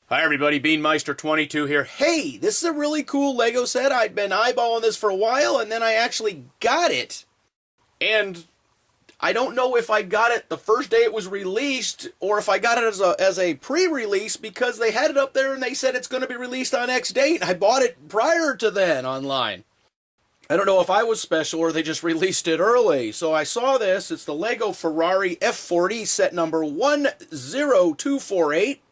Hi everybody, Beanmeister22 here. Hey, this is a really cool Lego set. I'd been eyeballing this for a while, and then I actually got it. And I don't know if I got it the first day it was released, or if I got it as a pre-release, because they had it up there and they said it's going to be released on X date. I bought it prior to then online. I don't know if I was special or they just released it early. So I saw this. It's the Lego Ferrari F40 set number 10248.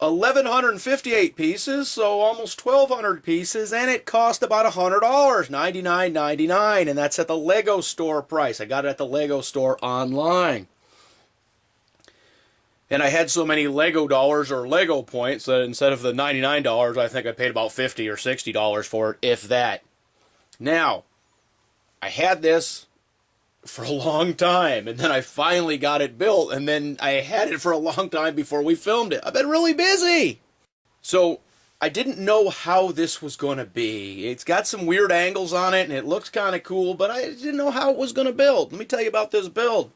1,158 pieces, so almost 1,200 pieces, and it cost about $100, $99.99, and that's at the Lego store price. I got it at the Lego store online. And I had so many Lego dollars or Lego points that instead of the $99, I think I paid about $50 or $60 for it, if that. Now, I had this for a long time, and then I finally got it built, and then I had it for a long time before we filmed it. I've been really busy. So I didn't know how this was going to be. It's got some weird angles on it, and it looks kind of cool, but I didn't know how it was going to build. Let me tell you about this build.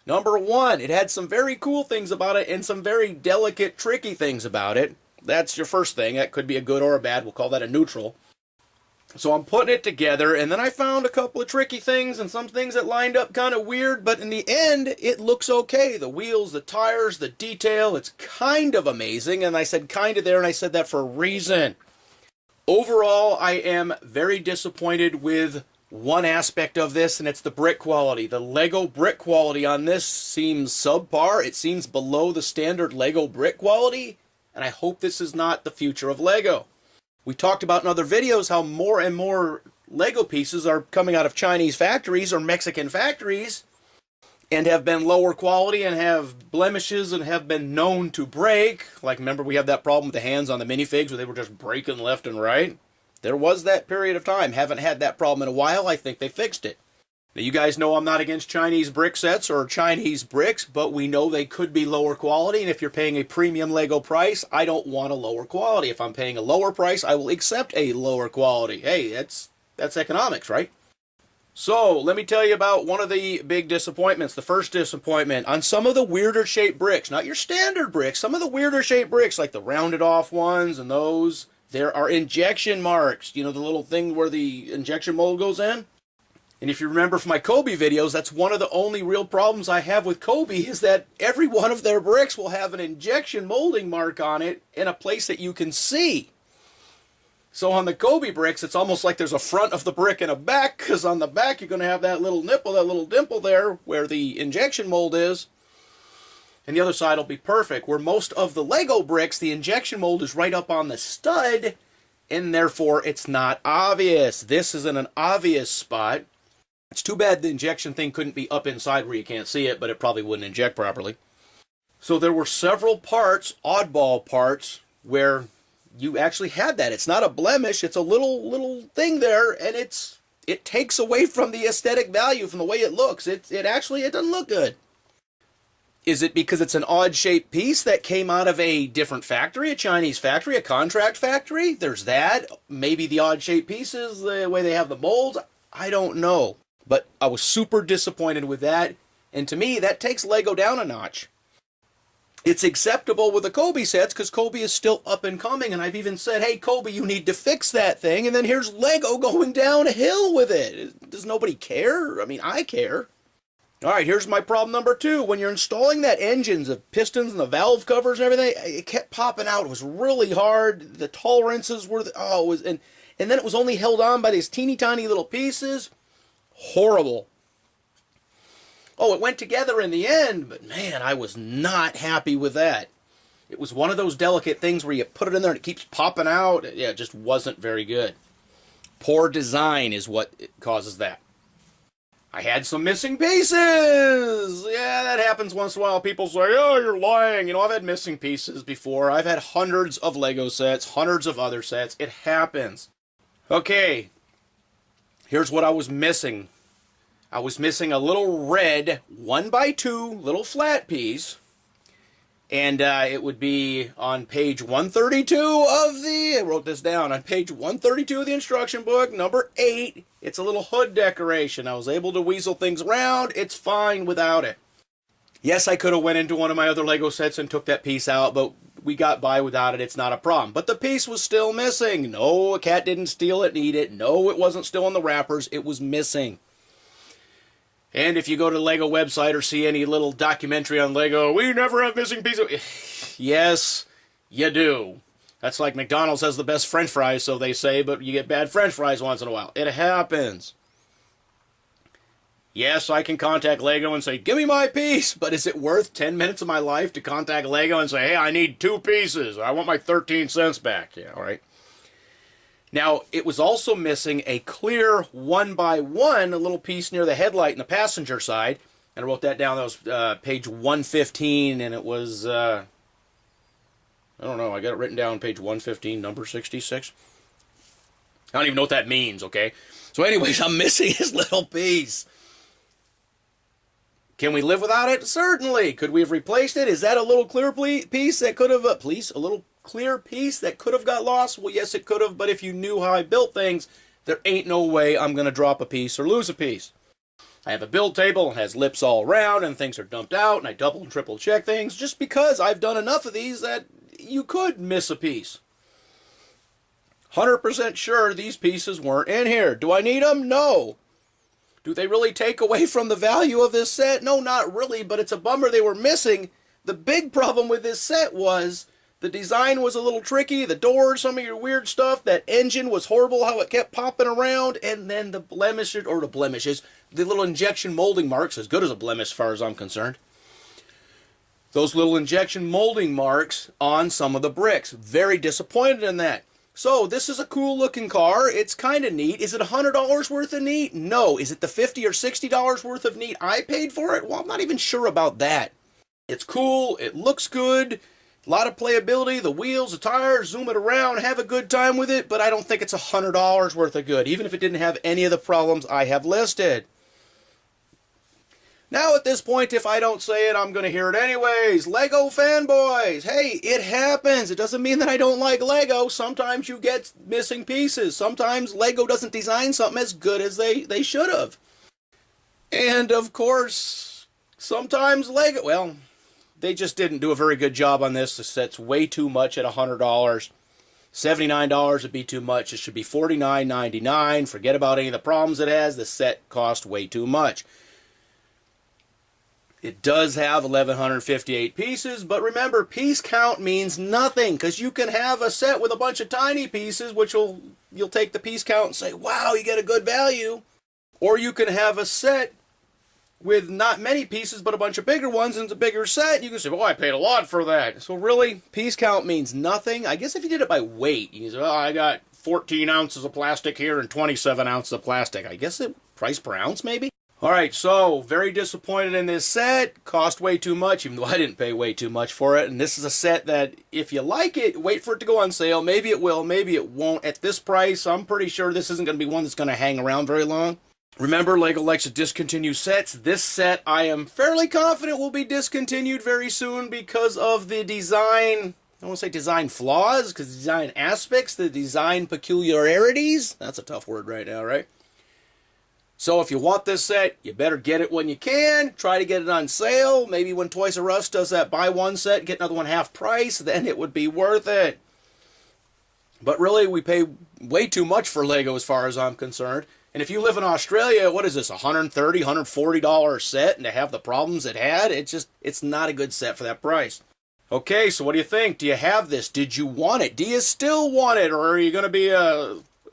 Number one, it had some very cool things about it and some very delicate, tricky things about it. That's your first thing. That could be a good or a bad. We'll call that a neutral. So I'm putting it together, and then I found a couple of tricky things and some things that lined up kind of weird, but in the end, it looks okay. The wheels, the tires, the detail, it's kind of amazing, and I said kind of there, and I said that for a reason. Overall, I am very disappointed with one aspect of this, and it's the brick quality. The Lego brick quality on this seems subpar. It seems below the standard Lego brick quality, and I hope this is not the future of Lego. We talked about in other videos how more and more Lego pieces are coming out of Chinese factories or Mexican factories and have been lower quality and have blemishes and have been known to break. Like, remember we have that problem with the hands on the minifigs where they were just breaking left and right? There was that period of time. Haven't had that problem in a while. I think they fixed it. Now, you guys know I'm not against Chinese brick sets or Chinese bricks, but we know they could be lower quality, and if you're paying a premium Lego price, I don't want a lower quality. If I'm paying a lower price, I will accept a lower quality. Hey, that's economics, right? So, let me tell you about one of the big disappointments. The first disappointment on some of the weirder shaped bricks, not your standard bricks, some of the weirder shaped bricks, like the rounded off ones and those, there are injection marks. You know, the little thing where the injection mold goes in? And if you remember from my Kobe videos, that's one of the only real problems I have with Kobe is that every one of their bricks will have an injection molding mark on it in a place that you can see. So on the Kobe bricks, it's almost like there's a front of the brick and a back, because on the back you're going to have that little nipple, that little dimple there where the injection mold is. And the other side will be perfect. Where most of the Lego bricks, the injection mold is right up on the stud, and therefore it's not obvious. This is in an obvious spot. It's too bad the injection thing couldn't be up inside where you can't see it, but it probably wouldn't inject properly. So there were several parts, oddball parts, where you actually had that. It's not a blemish, it's a little thing there, and it takes away from the aesthetic value, from the way it looks. It doesn't look good. Is it because it's an odd-shaped piece that came out of a different factory, a Chinese factory, a contract factory? There's that. Maybe the odd-shaped pieces, the way they have the molds, I don't know. But I was super disappointed with that, and to me, that takes Lego down a notch. It's acceptable with the Kobe sets, because Kobe is still up and coming, and I've even said, hey, Kobe, you need to fix that thing, and then here's Lego going downhill with it. Does nobody care? I mean, I care. All right, here's my problem number two. When you're installing that engines, the pistons and the valve covers and everything, it kept popping out. It was really hard. The tolerances were, and then it was only held on by these teeny tiny little pieces. Horrible. Oh, it went together in the end, but man, I was not happy with that. It was one of those delicate things where you put it in there and it keeps popping out. Yeah, it just wasn't very good. Poor design is what causes that. I had some missing pieces. Yeah, that happens once in a while. People say, oh, you're lying. You know, I've had missing pieces before. I've had hundreds of Lego sets, hundreds of other sets. It happens. Okay. Here's what I was missing. I was missing a little red 1x2 little flat piece. And it would be on page 132 of I wrote this down, on page 132 of the instruction book, number 8. It's a little hood decoration. I was able to weasel things around. It's fine without it. Yes, I could have went into one of my other Lego sets and took that piece out, but we got by without it. It's not a problem. But the piece was still missing. No, a cat didn't steal it and eat it. No, it wasn't still in the wrappers. It was missing. And if you go to the Lego website or see any little documentary on Lego, we never have missing pieces. Yes, you do. That's like McDonald's has the best French fries, so they say, but you get bad French fries once in a while. It happens. Yes, I can contact Lego and say, give me my piece, but is it worth 10 minutes of my life to contact Lego and say, hey, I need 2 pieces. I want my 13 cents back. Yeah, all right. Now, it was also missing a clear 1x1, a little piece near the headlight in the passenger side. And I wrote that down. That was page 115, and it was, I don't know, I got it written down, page 115, number 66. I don't even know what that means, okay? So anyways, I'm missing his little piece. Can we live without it? Certainly. Could we have replaced it? Is that a little clear piece that could have, a little clear piece that could have got lost? Well, yes, it could have, but if you knew how I built things, there ain't no way I'm going to drop a piece or lose a piece. I have a build table, it has lips all around, and things are dumped out, and I double and triple check things just because I've done enough of these that you could miss a piece. 100% sure these pieces weren't in here. Do I need them? No. Do they really take away from the value of this set? No, not really, but it's a bummer they were missing. The big problem with this set was the design was a little tricky, the doors, some of your weird stuff, that engine was horrible, how it kept popping around, and then the blemishes, the little injection molding marks, as good as a blemish as far as I'm concerned. Those little injection molding marks on some of the bricks. Very disappointed in that. So, this is a cool looking car. It's kind of neat. Is it $100 worth of neat? No. Is it the $50 or $60 worth of neat I paid for it? Well, I'm not even sure about that. It's cool. It looks good. A lot of playability. The wheels, the tires, zoom it around, have a good time with it. But I don't think it's $100 worth of good, even if it didn't have any of the problems I have listed. Now at this point, if I don't say it, I'm going to hear it anyways. Lego fanboys. Hey, it happens. It doesn't mean that I don't like Lego. Sometimes you get missing pieces. Sometimes Lego doesn't design something as good as they should have. And of course, sometimes Lego, well, they just didn't do a very good job on this. The set's way too much at $100. $79 would be too much. It should be $49.99. Forget about any of the problems it has. The set cost way too much. It does have 1,158 pieces, but remember, piece count means nothing, because you can have a set with a bunch of tiny pieces, which you'll take the piece count and say, wow, you get a good value. Or you can have a set with not many pieces, but a bunch of bigger ones, and it's a bigger set. You can say, well, I paid a lot for that. So really, piece count means nothing. I guess if you did it by weight, you can say, oh, I got 14 ounces of plastic here and 27 ounces of plastic. I guess it price per ounce, maybe? Alright, so, very disappointed in this set. Cost way too much, even though I didn't pay way too much for it. And this is a set that, if you like it, wait for it to go on sale. Maybe it will, maybe it won't. At this price, I'm pretty sure this isn't going to be one that's going to hang around very long. Remember, Lego likes to discontinue sets. This set, I am fairly confident, will be discontinued very soon because of the design, I don't want to say design flaws, because design aspects, the design peculiarities. That's a tough word right now, right? So if you want this set, you better get it when you can. Try to get it on sale. Maybe when Toys R Us does that buy one set, get another one half price, then it would be worth it. But really, we pay way too much for Lego as far as I'm concerned. And if you live in Australia, what is this, $130, $140 set, and to have the problems it had, it's not a good set for that price. Okay, so what do you think? Do you have this? Did you want it? Do you still want it? Or are you going to be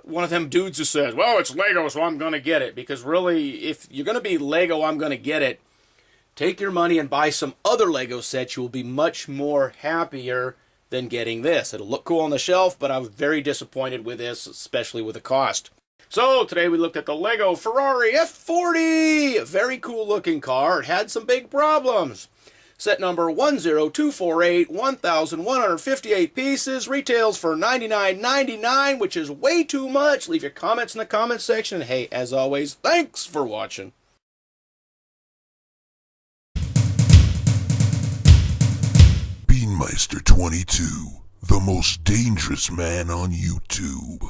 one of them dudes who says, well, it's Lego, so I'm going to get it? Because really, if you're going to be Lego, I'm going to get it, take your money and buy some other Lego sets. You will be much more happier than getting this. It'll look cool on the shelf, but I was very disappointed with this, especially with the cost. So, today we looked at the Lego Ferrari F40! A very cool looking car. It had some big problems. Set number 10248, 1,158 pieces, retails for $99.99, which is way too much. Leave your comments in the comments section. Hey, as always, thanks for watching. Beanmeister 22, the most dangerous man on YouTube.